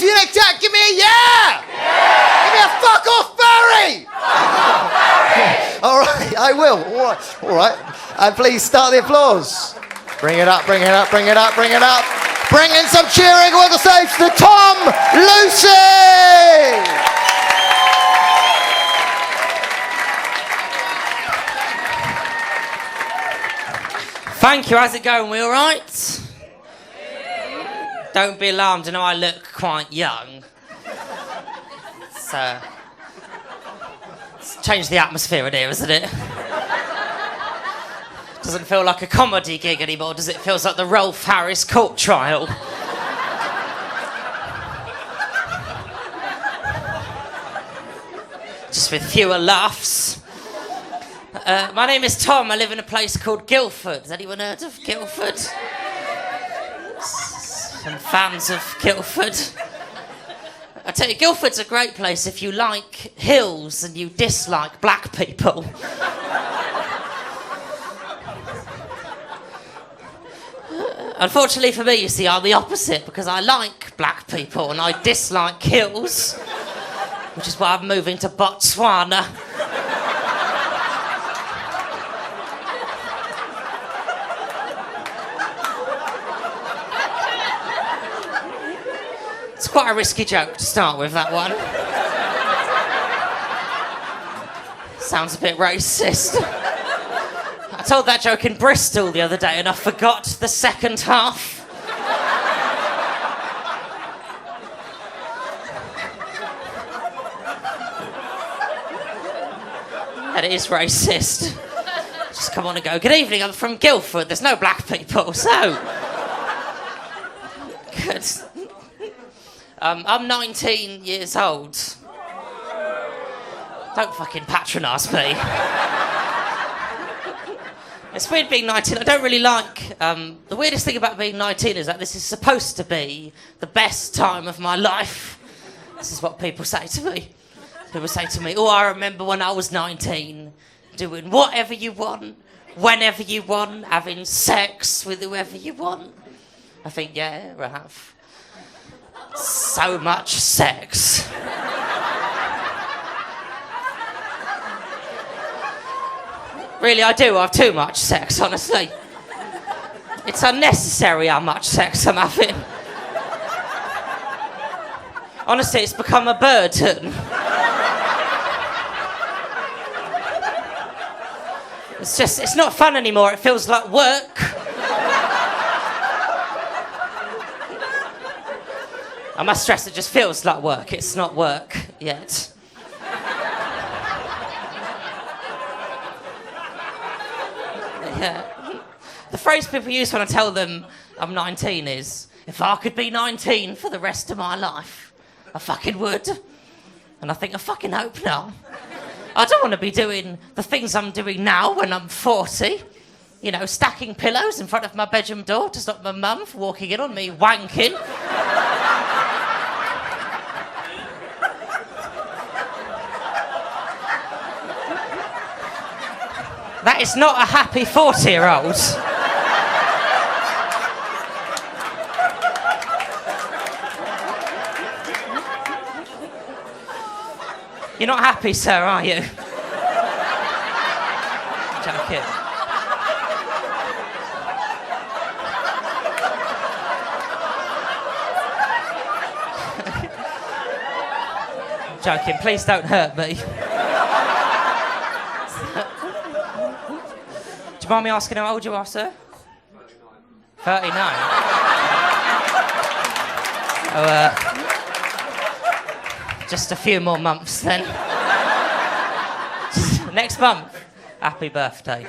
if you like that, give me a yeah! Give me a fuck off Barry! All right, I will. All right. And please start the applause. Bring it up, bring it up, bring it up, bring it up. Bring in some cheering on the stage to Tom Lucy! Thank you. How's it going? We all right? Don't be alarmed. I know I look quite young. It's changed the atmosphere in here, isn't it? Doesn't feel like a comedy gig anymore, does it? Feels like the Rolf Harris court trial. Just with fewer laughs. My name is Tom. I live in a place called Guildford. Has anyone heard of Guildford? Some fans of Guildford. I tell you, Guildford's a great place if you like hills and you dislike black people. Unfortunately for me, you see, I'm the opposite because I like black people and I dislike hills, which is why I'm moving to Botswana. It's quite a risky joke to start with, that one. Sounds a bit racist. I told that joke in Bristol the other day and I forgot the second half. And it is racist. Just come on and go, good evening, I'm from Guildford, there's no black people, so... Good. I'm 19 years old. Don't fucking patronise me. It's weird being 19. I don't really like... the weirdest thing about being 19 is that this is supposed to be the best time of my life. This is what people say to me. People say to me, oh, I remember when I was 19, doing whatever you want, whenever you want, having sex with whoever you want. I think, yeah, I have. So much sex. Really, I do have too much sex, honestly. It's unnecessary how much sex I'm having. Honestly, it's become a burden. It's not fun anymore, it feels like work. I must stress, it just feels like work, it's not work yet. Yeah. The phrase people use when I tell them I'm 19 is, if I could be 19 for the rest of my life, I fucking would. And I think, I fucking hope not. I don't want to be doing the things I'm doing now when I'm 40. You know, stacking pillows in front of my bedroom door to stop my mum from walking in on me wanking. That is not a happy 40-year-old. You're not happy, sir, are you? Joking. Joking, please don't hurt me. Do you mind me asking how old you are, sir? 39. 39? Oh, just a few more months then. Next month. Happy birthday.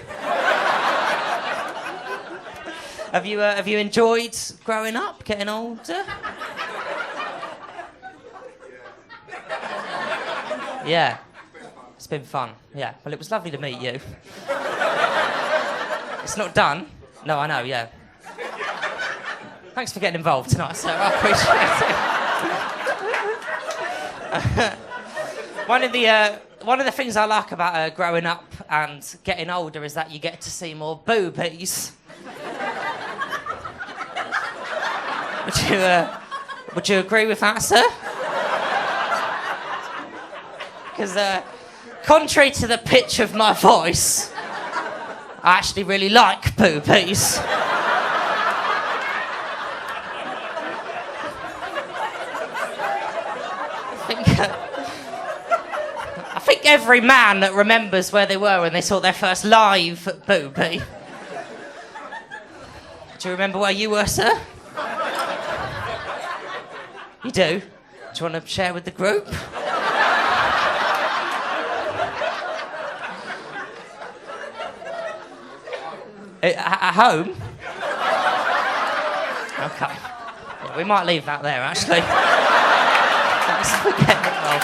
Have you enjoyed growing up, getting older? Yeah. It's been fun. Yeah. Well, it was lovely to meet you. It's not done. No, I know, yeah. Thanks for getting involved tonight, sir. I appreciate it. One of the things I like about growing up and getting older is that you get to see more boobies. Would you agree with that, sir? Because, contrary to the pitch of my voice, I actually really like boobies. I think every man that remembers where they were when they saw their first live boobie. Do you remember where you were, sir? You do? Do you want to share with the group? At home? Okay. Yeah, we might leave that there, actually. Let's forget it all.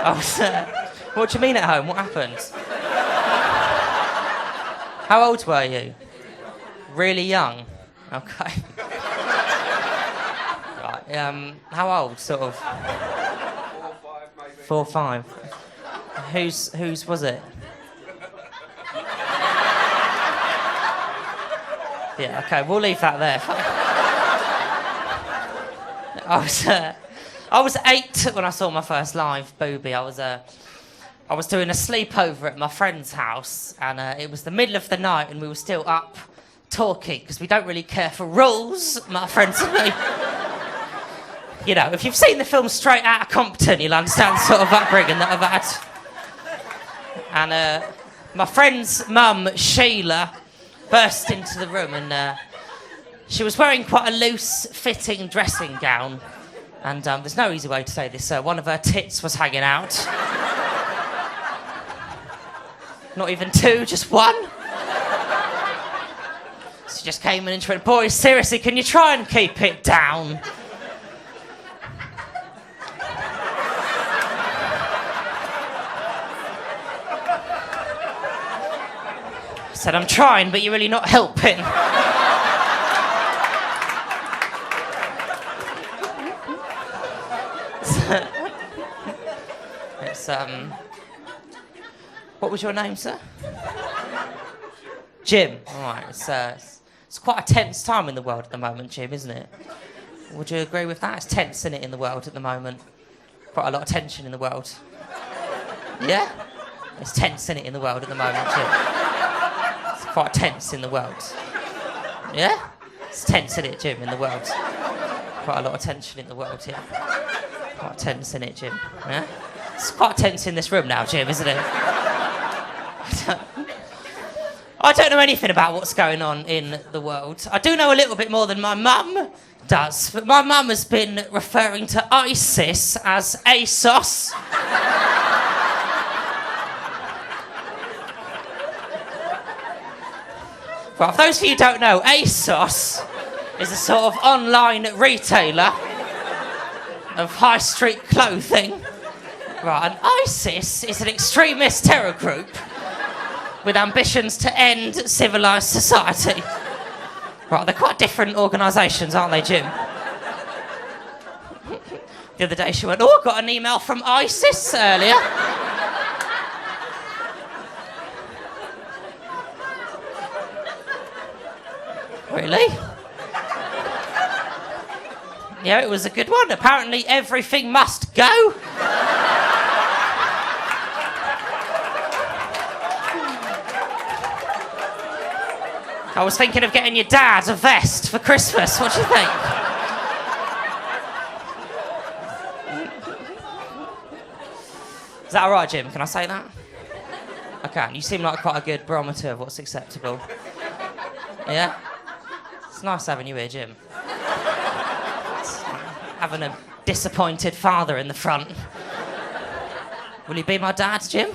Oh, sir. What do you mean at home? What happened? How old were you? Really young? Okay. Right, how old, sort of? 4 or 5, maybe. 4 or 5. Whose was it? Yeah, okay, we'll leave that there. I was 8 when I saw my first live boobie. I was doing a sleepover at my friend's house, and it was the middle of the night, and we were still up talking because we don't really care for rules, my friends and me. You know, if you've seen the film Straight Outta Compton, you'll understand the sort of upbringing that I've had. And my friend's mum, Sheila, burst into the room, and she was wearing quite a loose-fitting dressing gown. And there's no easy way to say this. One of her tits was hanging out. Not even 2, just 1. She just came in and she went, "Boys, seriously, can you try and keep it down?" I said, "I'm trying, but you're really not helping." It's, what was your name, sir? Jim. All right, it's quite a tense time in the world at the moment, Jim, isn't it? Would you agree with that? It's tense, isn't it, in the world at the moment? Quite a lot of tension in the world. Yeah? It's tense, isn't it, in the world at the moment, Jim? It's quite tense in the world. Yeah? It's tense, isn't it, Jim, in the world? Quite a lot of tension in the world, yeah. Quite tense, isn't it, Jim? Yeah? It's quite tense in this room now, Jim, isn't it? I don't know anything about what's going on in the world. I do know a little bit more than my mum does, but my mum has been referring to ISIS as ASOS. Well, for those of you who don't know, ASOS is a sort of online retailer of high street clothing. Right, and ISIS is an extremist terror group with ambitions to end civilised society. Right, they're quite different organisations, aren't they, Jim? The other day she went, "Oh, I got an email from ISIS earlier." Really? Yeah, it was a good one. Apparently everything must go. I was thinking of getting your dad a vest for Christmas. What do you think? Is that all right, Jim? Can I say that? I can. You seem like quite a good barometer of what's acceptable. Yeah? It's nice having you here, Jim. It's having a disappointed father in the front. Will you be my dad, Jim?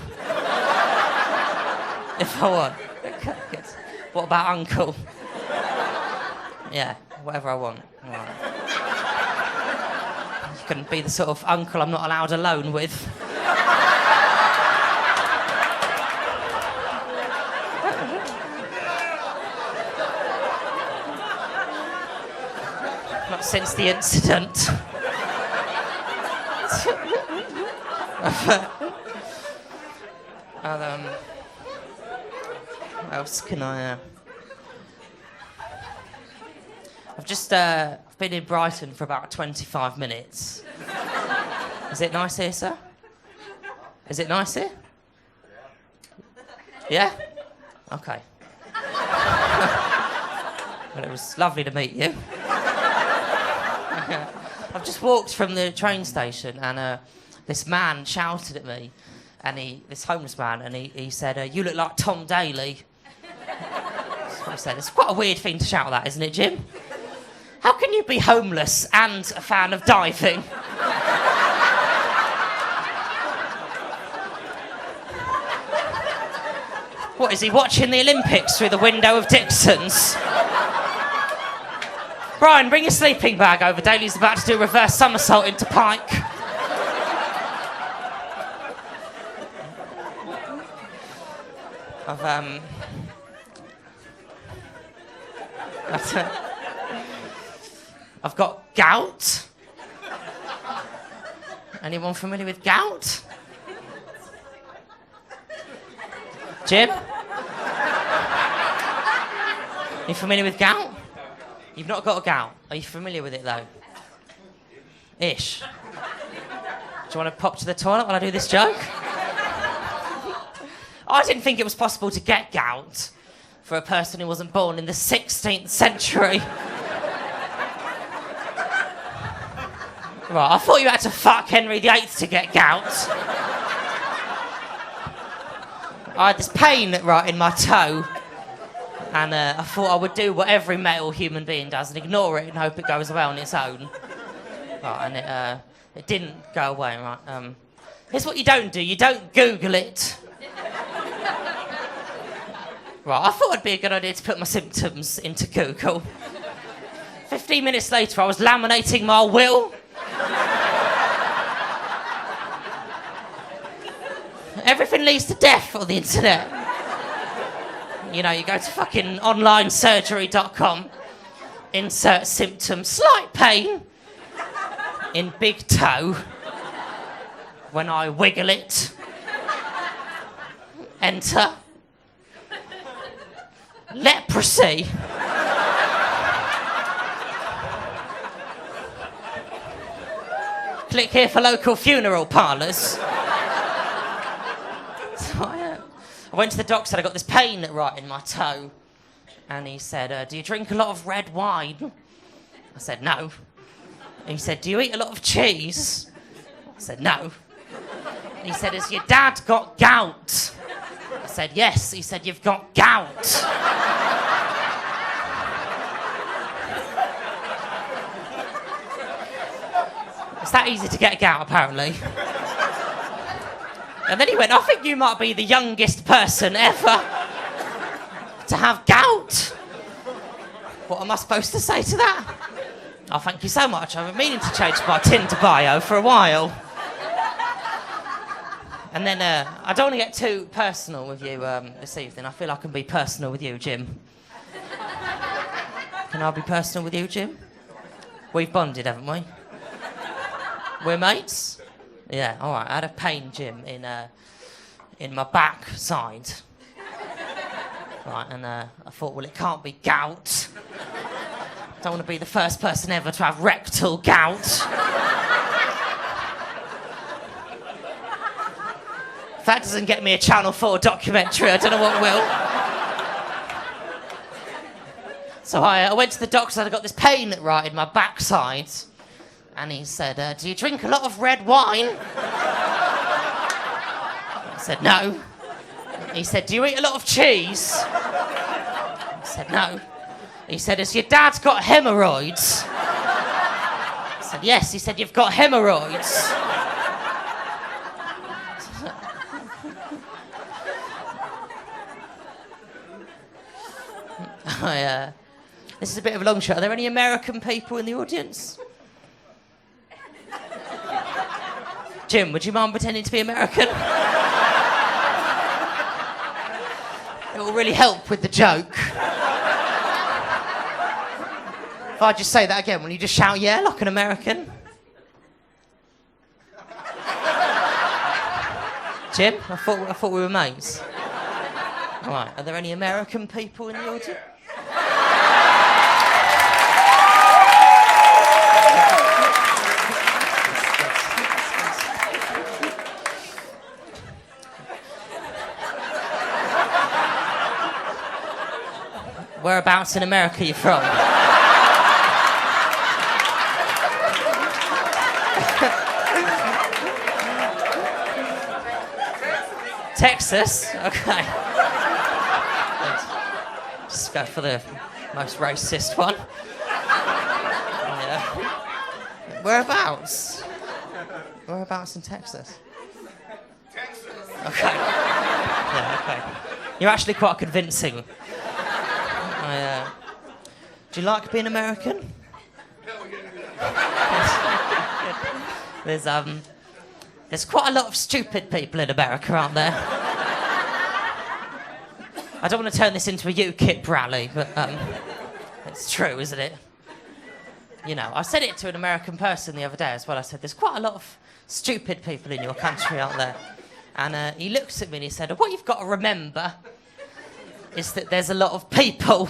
If I want. Okay, good. What about uncle? Yeah, whatever I want. All right. You can be the sort of uncle I'm not allowed alone with. Not since the incident. What else can I... I've been in Brighton for about 25 minutes. Is it nice here, sir? Is it nice here? Yeah? Okay. Well, it was lovely to meet you. I've just walked from the train station and this man shouted at me, and this homeless man, and he said, "You look like Tom Daly." That's what he said. It's quite a weird thing to shout that, isn't it, Jim? How can you be homeless and a fan of diving? What, is he watching the Olympics through the window of Dixon's? Brian, bring your sleeping bag over. Daly's about to do a reverse somersault into Pike. I've got gout. Anyone familiar with gout? Jim? You familiar with gout? You've not got a gout. Are you familiar with it, though? Ish. Do you want to pop to the toilet while I do this joke? I didn't think it was possible to get gout for a person who wasn't born in the 16th century. Right, I thought you had to fuck Henry VIII to get gout. I had this pain right in my toe, and I thought I would do what every male human being does and ignore it and hope it goes away on its own. Right, and it didn't go away, right? Here's what you don't do. You don't Google it. Right, I thought it'd be a good idea to put my symptoms into Google. 15 minutes later, I was laminating my will. Everything leads to death on the internet. You know, you go to fucking onlinesurgery.com, insert symptom, slight pain in big toe when I wiggle it. Enter. Leprosy. Click here for local funeral parlours. I went to the doctor, I got this pain right in my toe. And he said, "Do you drink a lot of red wine?" I said, "No." And he said, "Do you eat a lot of cheese?" I said, "No." And he said, "Has your dad got gout?" I said, "Yes." He said, "You've got gout." It's that easy to get gout, apparently. And then he went, "I think you might be the youngest person ever to have gout." What am I supposed to say to that? "Oh, thank you so much. I've been meaning to change my Tinder bio for a while." And then, I don't want to get too personal with you this evening. I feel I can be personal with you, Jim. Can I be personal with you, Jim? We've bonded, haven't we? We're mates? Yeah, all right. I had a pain, Jim, in my back side. Right, and I thought, well, it can't be gout. Don't want to be the first person ever to have rectal gout. If that doesn't get me a Channel 4 documentary, I don't know what will. So I went to the doctor and I got this pain right in my backside. And he said, "Do you drink a lot of red wine?" I said, "No." He said, "Do you eat a lot of cheese?" I said, "No." He said, "Has your dad got hemorrhoids?" I said, "Yes." He said, "You've got hemorrhoids." This is a bit of a long shot. Are there any American people in the audience? Jim, would you mind pretending to be American? It will really help with the joke. If I just say that again, will you just shout "yeah" like an American? Jim, I thought we were mates. All right, are there any American people in the audience? Whereabouts in America are you from? Texas? Okay. Just go for the most racist one. Yeah. Whereabouts? Whereabouts in Texas? Okay. Yeah, okay. You're actually quite convincing. Do you like being American? There's quite a lot of stupid people in America, aren't there? I don't want to turn this into a UKIP rally, but it's true, isn't it? You know, I said it to an American person the other day as well. I said, there's quite a lot of stupid people in your country, aren't there? And he looks at me and he said, what you've got to remember is that there's a lot of people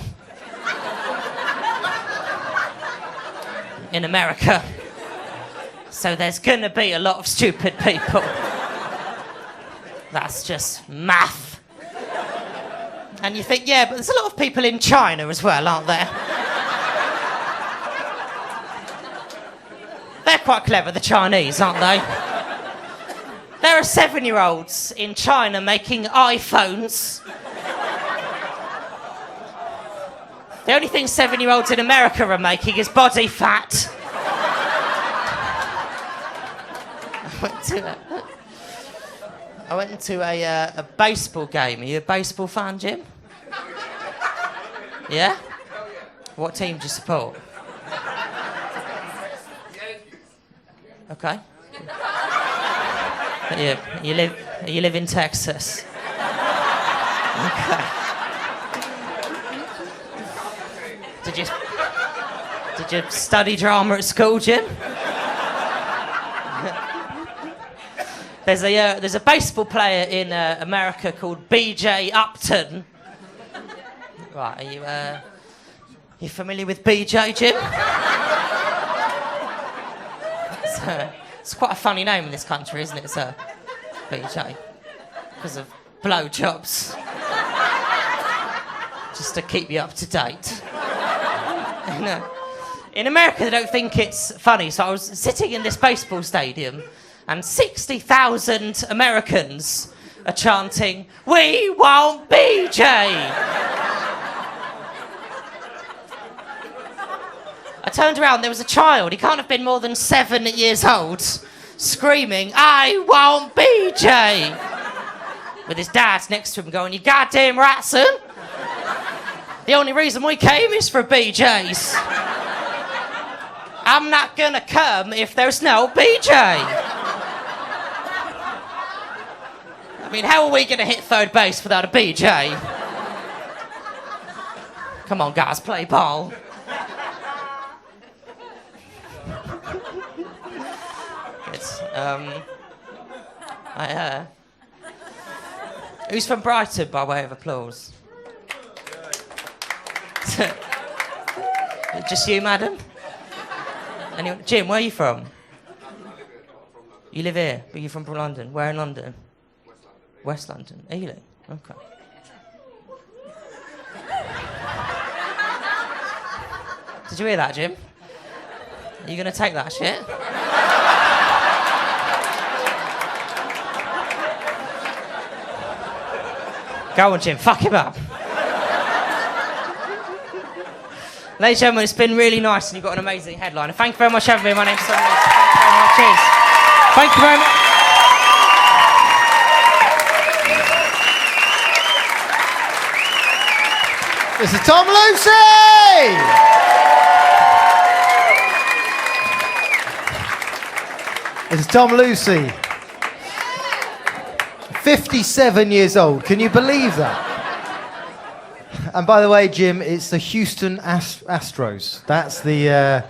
in America. So there's going to be a lot of stupid people. That's just math. And you think, yeah, but there's a lot of people in China as well, aren't there? They're quite clever, the Chinese, aren't they? There are 7-year-olds in China making iPhones. The only thing 7-year-olds in America are making is body fat. I went to a baseball game. Are you a baseball fan, Jim? Yeah? What team do you support? Okay. You live in Texas. Okay. Did you study drama at school, Jim? There's a baseball player in America called BJ Upton. Right, are you familiar with BJ, Jim? It's quite a funny name in this country, isn't it, sir? BJ. Because of blowjobs. Just to keep you up to date. In America, they don't think it's funny, so I was sitting in this baseball stadium and 60,000 Americans are chanting, "We want BJ!" I turned around, there was a child, he can't have been more than 7 years old, screaming, "I want BJ!" With his dad next to him going, "You goddamn right, son. The only reason we came is for BJs. I'm not gonna come if there's no BJ." I mean, how are we gonna hit third base without a BJ? Come on, guys, play ball. Who's from Brighton, by way of applause? Just you, madam? Anyone? Jim, where are you from? You live here, but you're from London. Where in London? West London. Ealing? Okay. Did you hear that, Jim? Are you going to take that shit? Go on, Jim. Fuck him up. Ladies and gentlemen, it's been really nice and you've got an amazing headline. And thank you very much for having me. My name's Simon. Thank you very much. Cheers. Thank you very much. This is Tom Lucy! This is Tom Lucy. 57 years old. Can you believe that? And by the way, Jim, it's the Houston Astros. That's the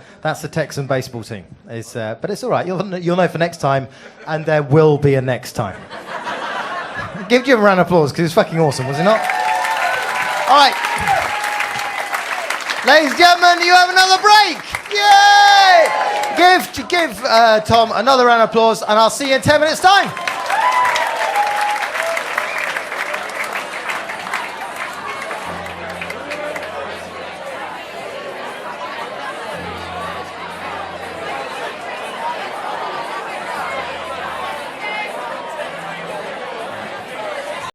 Texan baseball team. But it's all right. You'll know for next time, and there will be a next time. Give Jim a round of applause because it's fucking awesome, was it not? All right, ladies and gentlemen, you have another break. Yay! Give Tom another round of applause, and I'll see you in 10 minutes' time.